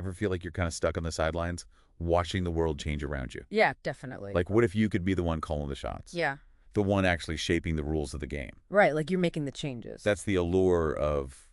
Ever feel like you're kind of stuck on the sidelines watching the world change around you? Yeah, definitely. Like, what if you could be the one calling the shots? Yeah. The one actually shaping the rules of the game? Right, like you're making the changes. That's the allure of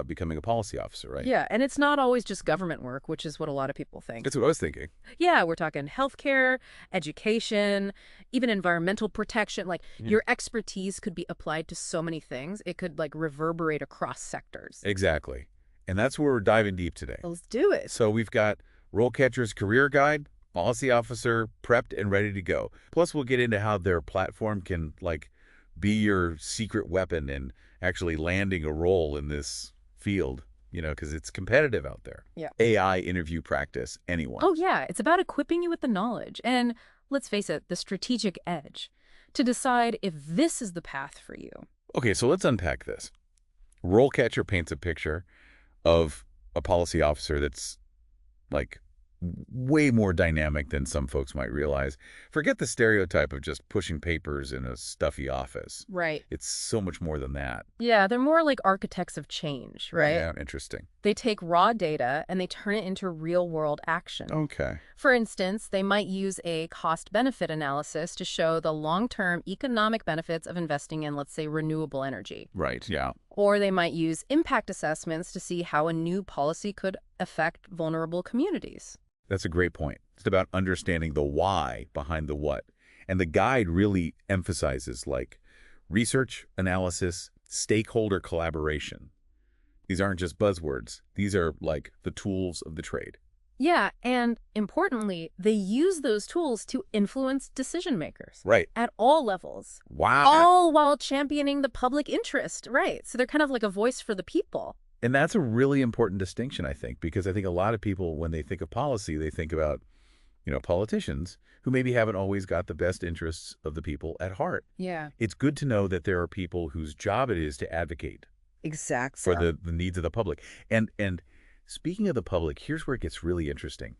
becoming a policy officer, right? Yeah, and it's not always just government work, which is what a lot of people think. That's what I was thinking. Yeah, we're talking healthcare, education, even environmental protection. Like your expertise could be applied to so many things. It could like reverberate across sectors. Exactly. And that's where we're diving deep today. Let's do it. So we've got RoleCatcher's Career Guide, Policy Officer, prepped and ready to go. Plus, we'll get into how their platform can, like, be your secret weapon in actually landing a role in this field, because it's competitive out there. Yeah. AI interview practice, anyone. Oh, yeah. It's about equipping you with the knowledge and, let's face it, the strategic edge to decide if this is the path for you. Okay, so let's unpack this. RoleCatcher paints a picture of a policy officer that's, like, way more dynamic than some folks might realize. Forget the stereotype of just pushing papers in a stuffy office. Right. It's so much more than that. Yeah, they're more like architects of change, right? Yeah, interesting. They take raw data and they turn it into real-world action. Okay. For instance, they might use a cost-benefit analysis to show the long-term economic benefits of investing in, let's say, renewable energy. Right, yeah. Or they might use impact assessments to see how a new policy could affect vulnerable communities. That's a great point. It's about understanding the why behind the what. And the guide really emphasizes, like, research, analysis, stakeholder collaboration. These aren't just buzzwords. These are, like, the tools of the trade. Yeah, and importantly, they use those tools to influence decision makers. Right. At all levels. Wow. All while championing the public interest, right? So they're kind of like a voice for the people. And that's a really important distinction, I think, because I think a lot of people, when they think of policy, they think about, politicians who maybe haven't always got the best interests of the people at heart. Yeah. It's good to know that there are people whose job it is to advocate Exactly. for the needs of the public. And speaking of the public, here's where it gets really interesting.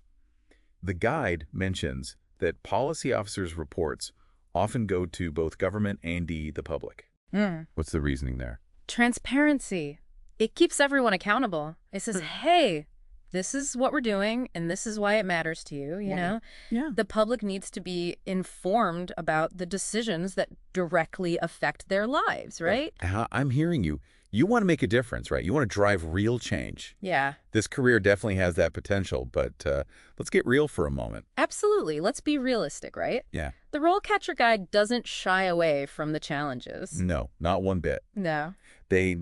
The guide mentions that policy officers' reports often go to both government and the public. What's the reasoning there? Transparency. It keeps everyone accountable. It says, hey, this is what we're doing, and this is why it matters to you, you know? Yeah. The public needs to be informed about the decisions that directly affect their lives, right? I'm hearing you. You want to make a difference, right? You want to drive real change. Yeah. This career definitely has that potential, but let's get real for a moment. Absolutely. Let's be realistic, right? Yeah. The RoleCatcher Guide doesn't shy away from the challenges. No, not one bit. No. They,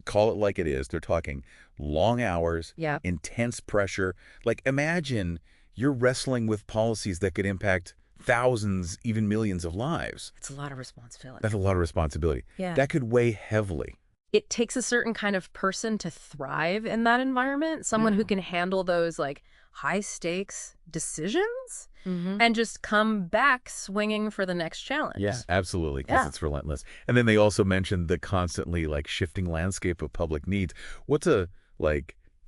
call it like it is. They're talking long hours, Yeah. intense pressure. Like, imagine you're wrestling with policies that could impact thousands, even millions of lives. It's a lot of responsibility. That's a lot of responsibility. Yeah. That could weigh heavily. It takes a certain kind of person to thrive in that environment, someone who can handle those high stakes decisions and just come back swinging for the next challenge. Yeah, absolutely, because it's relentless. And then they also mentioned the constantly shifting landscape of public needs. What's a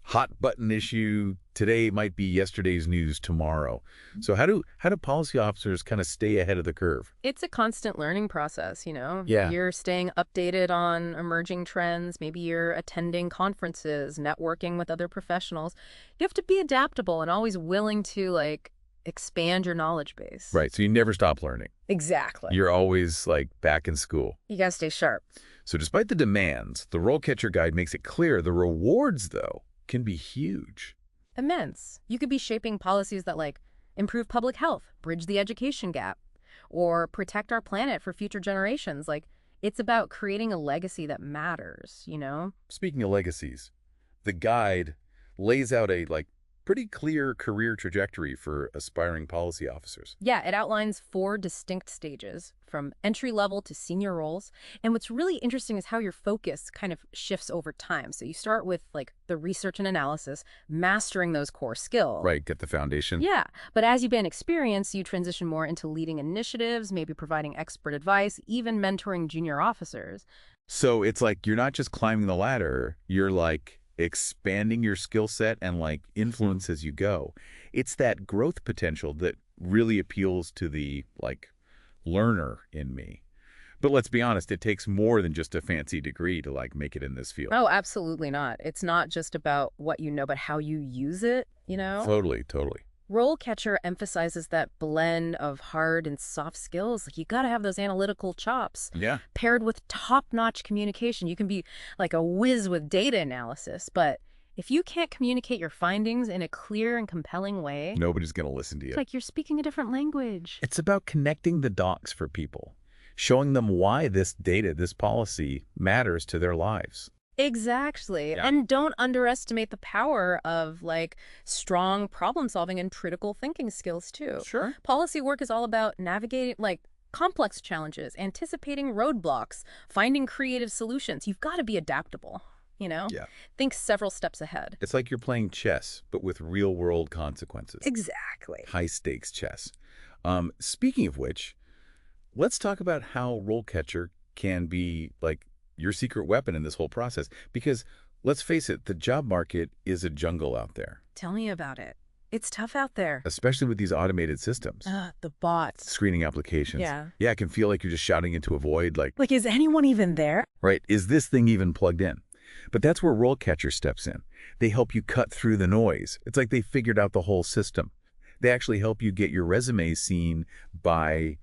hot button issue today might be yesterday's news tomorrow. So how do policy officers kind of stay ahead of the curve? It's a constant learning process, Yeah. You're staying updated on emerging trends. Maybe you're attending conferences, networking with other professionals. You have to be adaptable and always willing to expand your knowledge base. Right, so you never stop learning. Exactly. You're always back in school. You gotta stay sharp. So despite the demands, the RoleCatcher Guide makes it clear the rewards, though, can be huge. Immense. You could be shaping policies that improve public health, bridge the education gap, or protect our planet for future generations. It's about creating a legacy that matters, Speaking of legacies, the guide lays out a pretty clear career trajectory for aspiring policy officers. Yeah, it outlines 4 distinct stages, from entry level to senior roles. And what's really interesting is how your focus kind of shifts over time. So you start with the research and analysis, mastering those core skills. Right, get the foundation. Yeah, but as you gain experience, you transition more into leading initiatives, maybe providing expert advice, even mentoring junior officers. So it's you're not just climbing the ladder, you're expanding your skill set and influence as you go. It's that growth potential that really appeals to the learner in me. But let's be honest, it takes more than just a fancy degree to like make it in this field. Oh, absolutely not. It's not just about what you know, but how you use it, you know? Totally, totally. RoleCatcher emphasizes that blend of hard and soft skills. Like you got to have those analytical chops Yeah. paired with top-notch communication. You can be like a whiz with data analysis, but if you can't communicate your findings in a clear and compelling way, Nobody's going to listen to you. it's like you're speaking a different language. It's about connecting the dots for people, showing them why this data, this policy matters to their lives. Exactly. Yeah. And don't underestimate the power of like strong problem solving and critical thinking skills too. Sure. Policy work is all about navigating like complex challenges, anticipating roadblocks, finding creative solutions. You've got to be adaptable, you know? Yeah. Think several steps ahead. It's like you're playing chess, but with real-world consequences. Exactly. High-stakes chess. Speaking of which, let's talk about how RoleCatcher can be like your secret weapon in this whole process. Because let's face it, the job market is a jungle out there, Tell me about it. It's tough out there. especially with these automated systems. The bots. Screening applications. Yeah. Yeah, it can feel like you're just shouting into a void, like, Like, is anyone even there? right, is this thing even plugged in? But that's where RoleCatcher steps in. They help you cut through the noise. It's like they figured out the whole system. They actually help you get your resume seen by,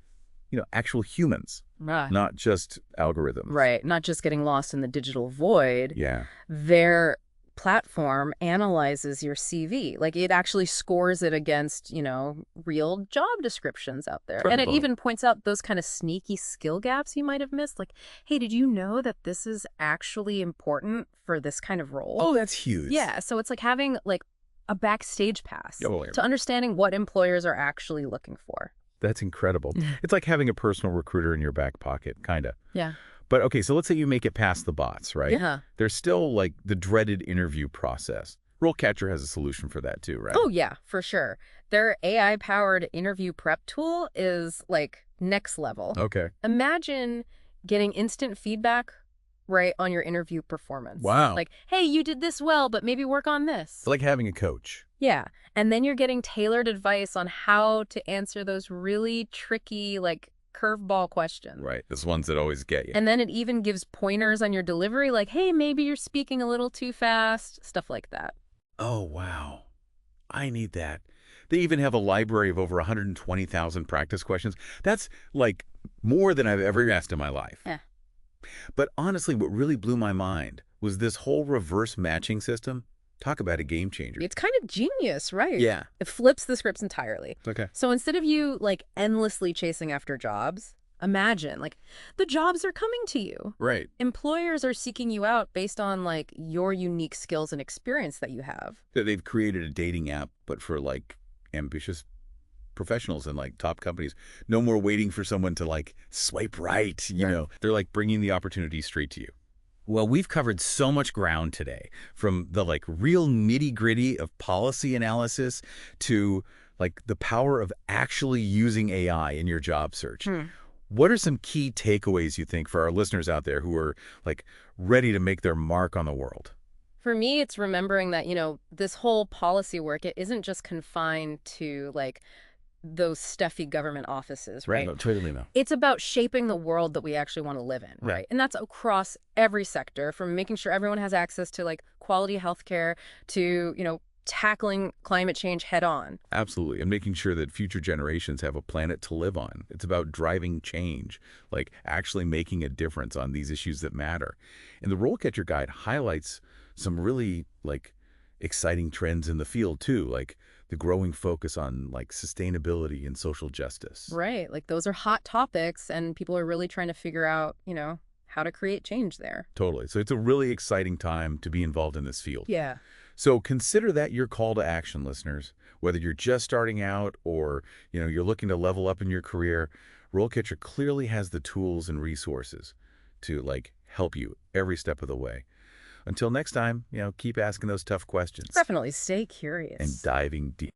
actual humans, not just algorithms. Right. Not just getting lost in the digital void. Yeah. Their platform analyzes your CV. Like it actually scores it against, real job descriptions out there. And it Incredible. even points out those kind of sneaky skill gaps you might have missed. Like, hey, did you know that this is actually important for this kind of role? Oh, that's huge. Yeah. So it's like having like a backstage pass Oh, yeah. to understanding what employers are actually looking for. That's incredible. It's like having a personal recruiter in your back pocket, kind of. Yeah. But okay, so let's say you make it past the bots, right? Yeah. There's still like the dreaded interview process. RoleCatcher has a solution for that too, right? Oh, yeah, for sure. Their AI-powered interview prep tool is like next level. Okay. Imagine getting instant feedback right on your interview performance. Wow. Like, hey, you did this well, but maybe work on this. It's like having a coach. Yeah. And then you're getting tailored advice on how to answer those really tricky, like, curveball questions. Right. Those ones that always get you. And then it even gives pointers on your delivery, like, hey, maybe you're speaking a little too fast, stuff like that. Oh, wow. I need that. They even have a library of over 120,000 practice questions. That's like more than I've ever asked in my life. Yeah. But honestly, what really blew my mind was this whole reverse matching system. Talk about a game changer. It's kind of genius, right? Yeah. It flips the scripts entirely. Okay. So instead of you, like, endlessly chasing after jobs, imagine, like, the jobs are coming to you. Right. Employers are seeking you out based on, like, your unique skills and experience that you have. They've created a dating app, but for like ambitious professionals and like top companies. No more waiting for someone to like swipe right, you know. They're like bringing the opportunity straight to you. Well, we've covered so much ground today, from the like real nitty-gritty of policy analysis to like the power of actually using AI in your job search. What are some key takeaways you think for our listeners out there who are like ready to make their mark on the world? For me, it's remembering that, this whole policy work, it isn't just confined to, like, those stuffy government offices, right? No, totally no. It's about shaping the world that we actually want to live in, right? And that's across every sector, from making sure everyone has access to, like, quality healthcare to, tackling climate change head on. Absolutely. And making sure that future generations have a planet to live on. It's about driving change, like actually making a difference on these issues that matter. And the RoleCatcher Guide highlights some really like exciting trends in the field too, like the growing focus on like sustainability and social justice. Right. Like those are hot topics and people are really trying to figure out, how to create change there. Totally. So it's a really exciting time to be involved in this field. Yeah. So consider that your call to action, listeners. Whether you're just starting out or, you're looking to level up in your career, RoleCatcher clearly has the tools and resources to like help you every step of the way. Until next time, keep asking those tough questions Definitely stay curious. and diving deep.